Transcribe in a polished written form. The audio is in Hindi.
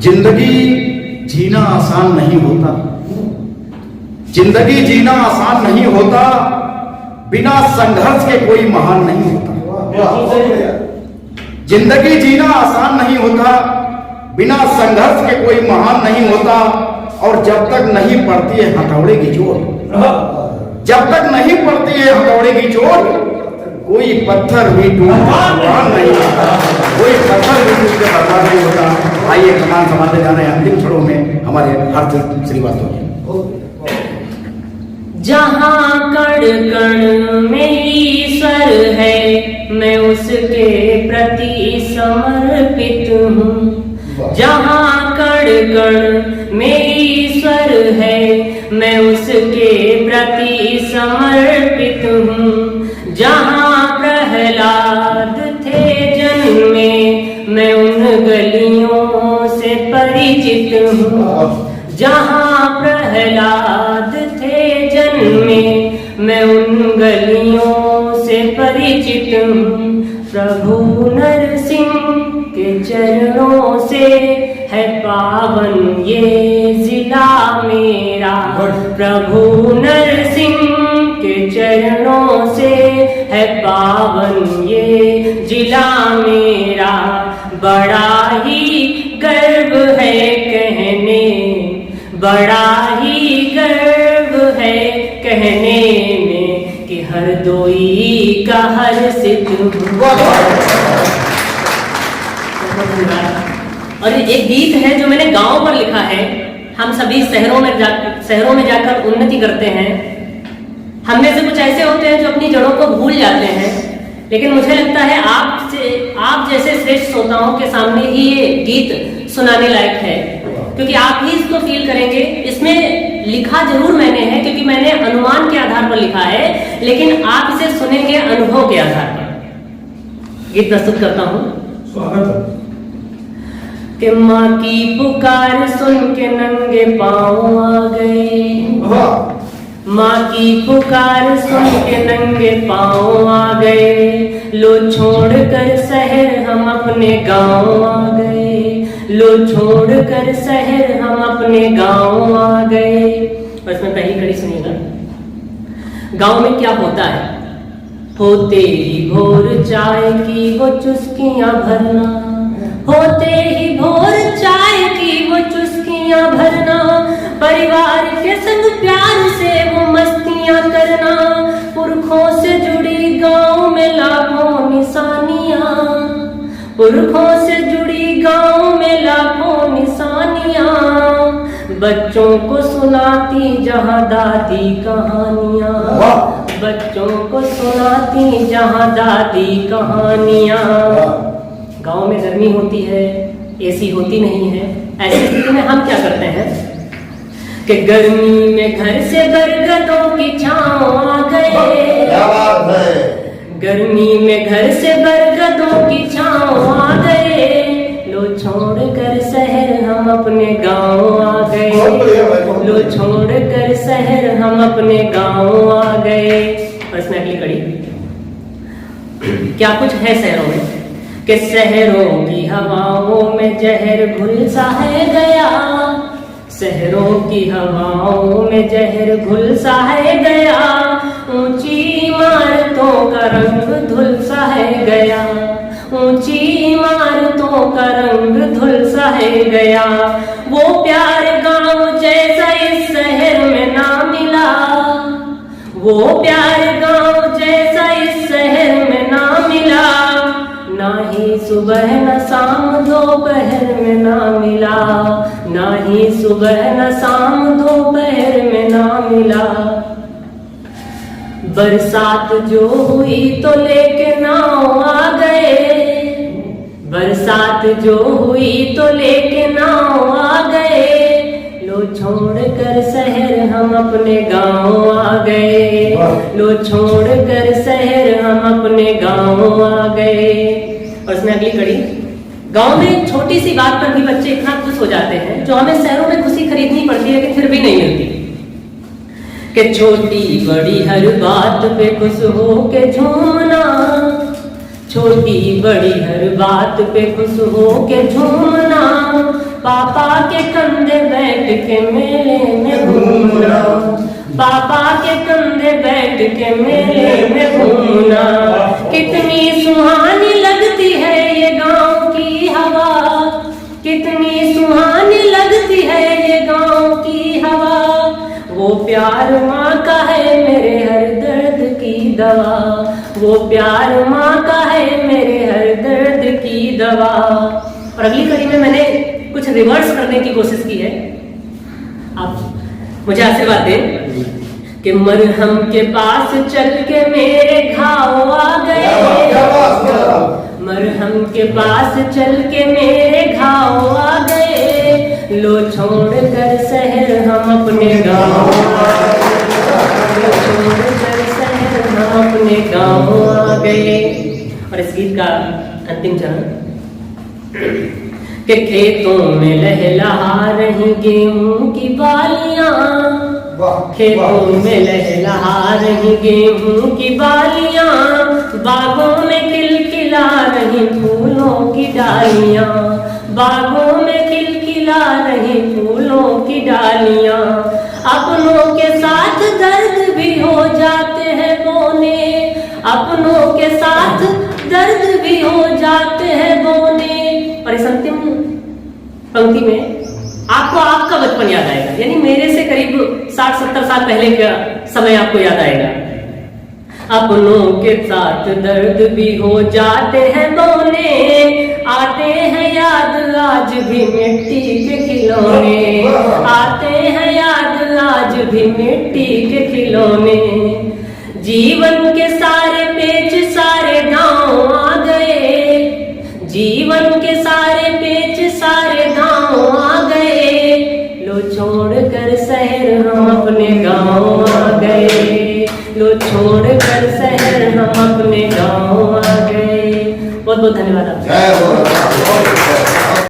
जिंदगी जीना आसान नहीं होता, जिंदगी जीना आसान नहीं होता, बिना संघर्ष के कोई महान नहीं होता। जिंदगी जीना आसान नहीं होता, बिना संघर्ष के कोई महान नहीं होता। और जब तक नहीं पड़ती है हथौड़े की चोट, जब तक नहीं पड़ती है हथौड़े की चोट, कोई पत्थर भी टूट नहीं होता, कोई पत्थर भी टूट के बर्बाद नहीं होता। आइए कमान संभालते जा रहे हैं अंतिम क्षणों में हमारे हर्ष श्रीवास्तव जी। जहाँ कण कण में ईश्वर है, मैं उसके प्रति समर्पित हूँ। जहाँ कण कण में ईश्वर है, मैं उसके प्रति समर्पित हूँ। जहाँ प्रहलाद थे जन्मे, मैं उन गलियों से परिचित हूँ। जहाँ प्रहलाद थे जन्मे, मैं उन गलियों से परिचित हूँ। प्रभु नरसिंह के चरणों से है पावन ये जिला मेरा। प्रभु नरसिंह के चरणों से है पावन ये जिला मेरा। बड़ा ही गर्व है कहने, बड़ा ही गर्व है कहने में कि हरदोई का हर्षित हूँ। और एक गीत है जो मैंने गांव पर लिखा है। हम सभी शहरों में जाकर उन्नति करते हैं। हम में से कुछ ऐसे होते हैं जो अपनी जड़ों को भूल जाते हैं, लेकिन मुझे लगता है आप जैसे श्रेष्ठ श्रोताओं के सामने ही ये गीत सुनाने लायक है, क्योंकि आप ही इसको फील करेंगे। इसमें लिखा जरूर मैंने है, क्योंकि मैंने अनुमान के आधार पर लिखा है, लेकिन आप इसे सुनेंगे अनुभव के आधार पर। गीत प्रस्तुत करता हूँ। स्वागत कि माँ की पुकार सुन के नंगे पाँव आ गए, माँ की पुकार सुन के नंगे पाँव आ गए। लो छोड़कर शहर हम अपने गाँव आ गए, लो छोड़कर शहर हम अपने गाँव आ गए। और इसमें पहली कड़ी सुनिएगा। गाँव में क्या होता है? होते ही भोर चाय की वो चुस्कियाँ भरना, होते ही भोर चाय की वो चुस्कियाँ भरना। परिवार के संग प्यार से वो मस्तियाँ करना। पुरखों से जुड़ी गाँव में लाखों निशानियाँ, पुरखों से जुड़ी गाँव में लाखों निशानियाँ। बच्चों को सुनाती जहाँ दादी कहानियाँ, बच्चों को सुनाती जहाँ दादी कहानियाँ। गाँव में गर्मी होती है, एसी होती नहीं है। ऐसी स्थिति में हम क्या करते हैं कि गर्मी में घर से बरगदों की छाँव आ गए। क्या बात है? गर्मी में घर से बरगदों की छाँव आ गए। लो छोड़कर शहर हम अपने गाँव आ गए, लो छोड़कर शहर हम अपने गाँव आ गए। और इसमें अगली कड़ी, क्या कुछ है शहरों में कि शहरों की हवाओं में जहर घुल सा है गया, शहरों की हवाओं में जहर घुल सा है गया। ऊंची इमारतों का रंग धुल सा है गया, ऊंची इमारतों का रंग धुल सा है गया। वो प्यार गाँव जैसा इस शहर में ना मिला, वो प्यार गाँव जैसा इस शहर में ना मिला। ना ही सुबह न शाम दोपहर में ना मिला, ना ही सुबह न शाम दोपहर में ना मिला। बरसात जो हुई तो लेके नाव आ गए, बरसात जो हुई तो लेके नाव आ गए। लो छोड़कर शहर हम अपने गाँव आ गए, लो छोड़कर शहर हम अपने गाँव आ गए। और इसमें अगली कड़ी, गाँव में एक छोटी सी बात पर भी बच्चे इतना खुश हो जाते हैं जो हमें शहरों में खुशी खरीदनी पड़ती है, लेकिन फिर भी नहीं मिलती। कि छोटी बड़ी हर बात पे खुश हो के झूमना, छोटी बड़ी हर बात पे खुश हो के झूमना। पापा के कंधे बैठ के मेले में घूमना, बाबा के कंधे बैठ के मेले में घूमना। कितनी सुहानी लगती है ये गांव की हवा, कितनी सुहानी लगती है ये गांव की हवा। वो प्यार माँ का है मेरे हर दर्द की दवा, वो प्यार माँ का है मेरे हर दर्द की दवा। और अगली कड़ी में मैंने कुछ रिवर्स करने की कोशिश की है, आप मुझे आशीर्वाद दें कि मरहम के पास चल के मेरे घाव आ गए, मरहम के पास चल के मेरे घाव आ गए। लो छोड़ कर शहर हम अपने गाँव आ गए, लो छोड़ कर शहर हम अपने गाँव आ गए। और इस गीत का अंतिम चरण कि खेतों में लहलहा रही गेहूं की बालियां, खेतों में लहलहा रही गेहूं की बालियां, बागों में खिलखिला रही फूलों की डालियां, बागों में खिलखिला रही फूलों की डालियां। अपनों के साथ दर्द भी हो जाते हैं बोने, अपनों के साथ दर्द भी हो जाते हैं बोने। और इस अंतिम पंक्ति में आपको आपका बचपन याद आएगा, यानी मेरे से करीब 60-70 साल पहले का समय आपको याद आएगा। अपनों के साथ दर्द भी हो जाते हैं बोने, आते हैं याद आज भी मिट्टी के खिलौने, आते हैं याद आज भी मिट्टी के खिलौने। जीवन के सारे पेच सारे दांव आ गए, जीवन के सारे पेच सारे दांव आ गए। लो छोड़ कर शहर हम अपने गाँव आ गए, लो छोड़ कर शहर हम अपने गाँव आ गए। बहुत बहुत धन्यवाद आपका।